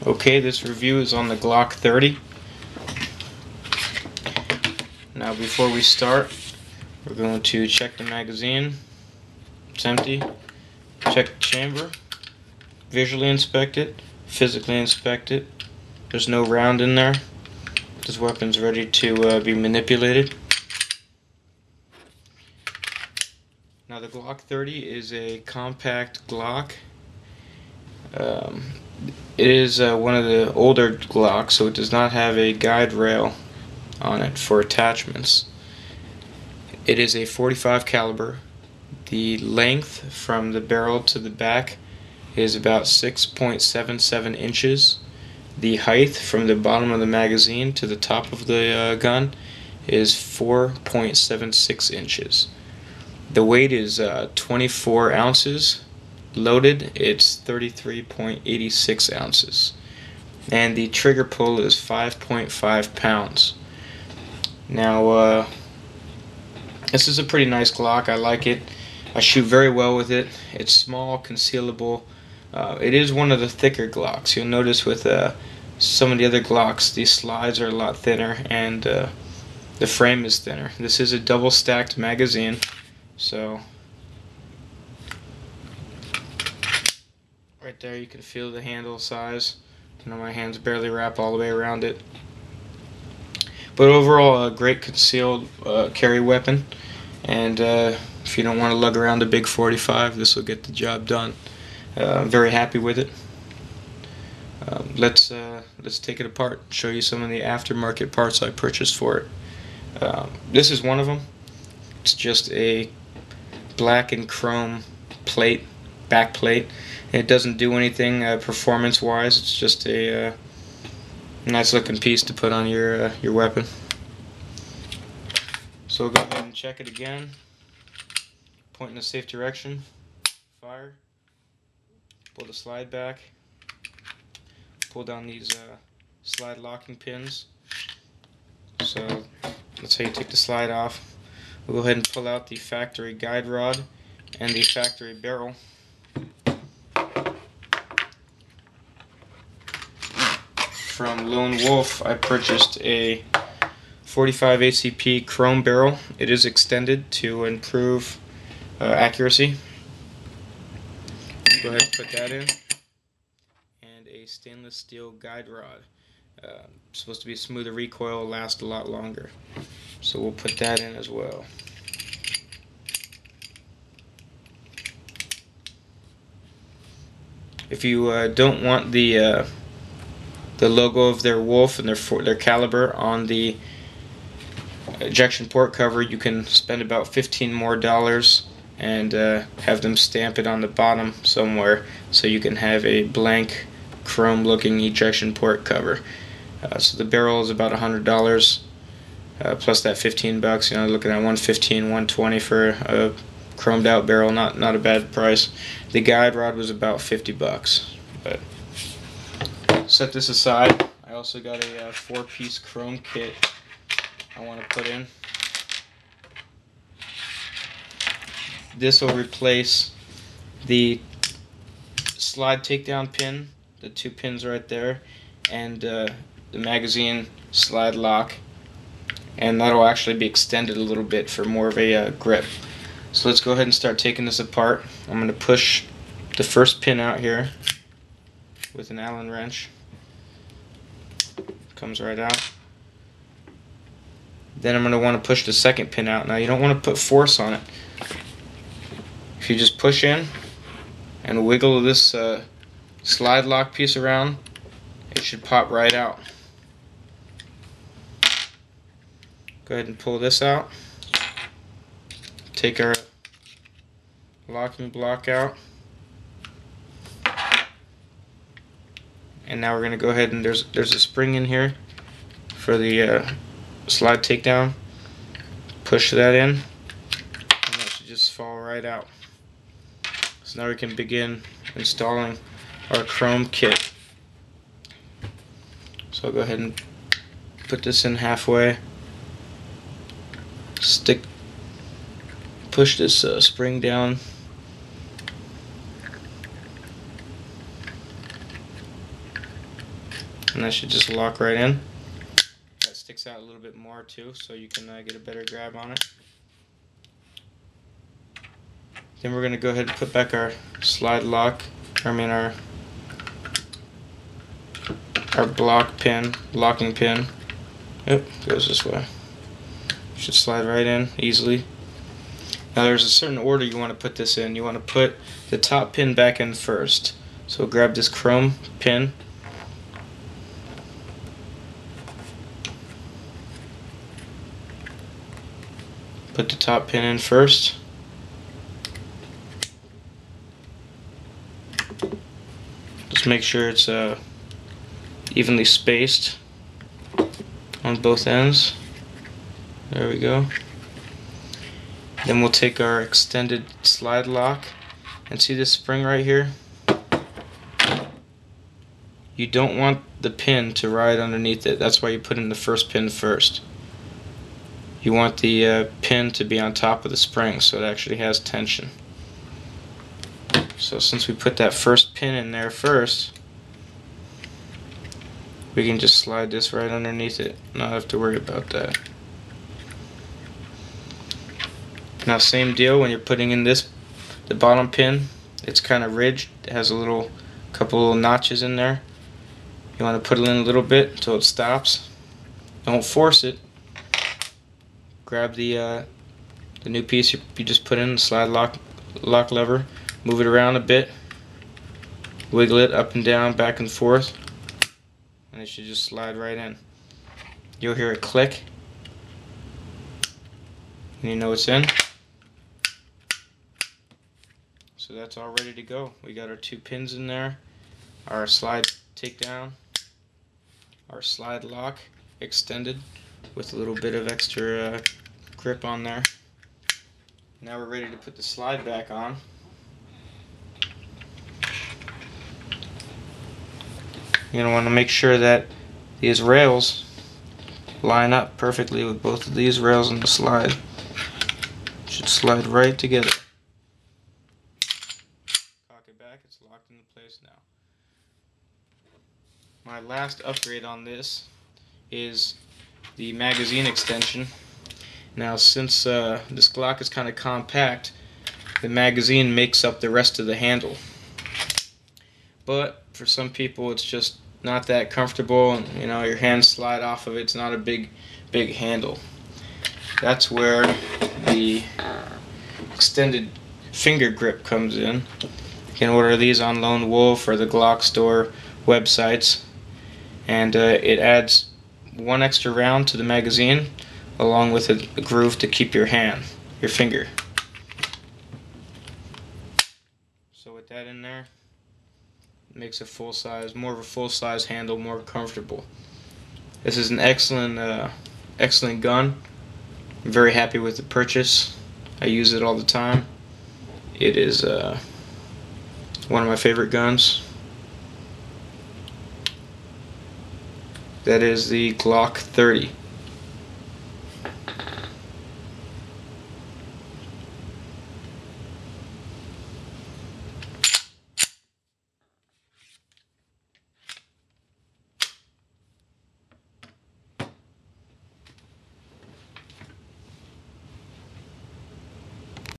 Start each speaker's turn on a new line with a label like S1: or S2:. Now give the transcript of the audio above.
S1: Okay, this review is on the Glock 30. Now before we start, we're going to check the magazine. It's empty. Check the chamber. Visually inspect it. Physically inspect it. There's no round in there. This weapon's ready to be manipulated. Now the Glock 30 is a compact Glock. It is one of the older Glocks, so it does not have a guide rail on it for attachments. It is a .45 caliber. The length from the barrel to the back is about 6.77 inches. The height from the bottom of the magazine to the top of the gun is 4.76 inches. The weight is 24 ounces. Loaded, it's 33.86 ounces. And the trigger pull is 5.5 pounds. Now, this is a pretty nice Glock. I like it. I shoot very well with it. It's small, concealable. It is one of the thicker Glocks. You'll notice with some of the other Glocks, these slides are a lot thinner and the frame is thinner. This is a double stacked magazine, so right there you can feel the handle size. You know, my hands barely wrap all the way around it. But overall, a great concealed carry weapon. And if you don't want to lug around a big .45, this will get the job done. I'm very happy with it. Let's take it apart and show you some of the aftermarket parts I purchased for it. This is one of them. It's just a black and chrome plate, back plate. It doesn't do anything performance-wise. It's just a nice-looking piece to put on your weapon. So we'll go ahead and check it again. Point in a safe direction. Fire. Pull the slide back. Pull down these slide locking pins. So that's how you take the slide off. We'll go ahead and pull out the factory guide rod and the factory barrel. From Lone Wolf, I purchased a .45 ACP chrome barrel. It is extended to improve accuracy. Go ahead and put that in. And a stainless steel guide rod. Supposed to be a smoother recoil, last a lot longer. So we'll put that in as well. If you don't want the logo of their Wolf and their caliber on the ejection port cover, you can spend about $15 more and have them stamp it on the bottom somewhere, so you can have a blank chrome looking ejection port cover. So the barrel is about $100 plus that $15. You know, looking at $115, $120 for a chromed out barrel. Not a bad price. The guide rod was about $50. But set this aside. I also got a 4-piece chrome kit I want to put in. This will replace the slide takedown pin, the 2 pins right there, and the magazine slide lock, and that'll actually be extended a little bit for more of a grip. So let's go ahead and start taking this apart. I'm going to push the first pin out here with an Allen wrench. Comes right out. Then I'm going to want to push the second pin out. Now you don't want to put force on it. If you just push in and wiggle this slide lock piece around, it should pop right out. Go ahead and pull this out. Take our locking block out. And now we're going to go ahead and there's a spring in here for the slide takedown. Push that in, and that should just fall right out. So now we can begin installing our chrome kit. So I'll go ahead and put this in halfway. Push this spring down. and that should just lock right in. That sticks out a little bit more too, so you can get a better grab on it. Then we're going to go ahead and put back our slide lock, our block pin, locking pin. Yep, goes this way. Should slide right in easily. Now there's a certain order you want to put this in. You want to put the top pin back in first. So grab this chrome pin. Put the top pin in first. Just make sure it's evenly spaced on both ends. There we go. Then we'll take our extended slide lock, and see this spring right here? You don't want the pin to ride underneath it. That's why you put in the first pin first. You want the pin to be on top of the spring so it actually has tension. So since we put that first pin in there first, we can just slide this right underneath it. Not have to worry about that. Now same deal when you're putting in the bottom pin. It's kind of ridged. It has a couple little notches in there. You want to put it in a little bit until it stops. Don't force it. Grab the new piece you just put in, the slide lock lever. Move it around a bit. Wiggle it up and down, back and forth, and it should just slide right in. You'll hear it click, and you know it's in. So that's all ready to go. We got our two pins in there, our slide takedown, our slide lock extended with a little bit of extra grip on there. Now we're ready to put the slide back on. You're going to want to make sure that these rails line up perfectly with both of these rails on the slide. Should slide right together. Cock it back, it's locked into place now. My last upgrade on this is the magazine extension. Now since this Glock is kind of compact, the magazine makes up the rest of the handle. But for some people it's just not that comfortable, and your hands slide off of it. It's not a big handle. That's where the extended finger grip comes in. You can order these on Lone Wolf or the Glock store websites, and it adds one extra round to the magazine along with a groove to keep your finger. So with that in there, it makes more of a full-size handle more comfortable. This is an excellent gun. I'm very happy with the purchase. I use it all the time. It is one of my favorite guns. That is the Glock 30.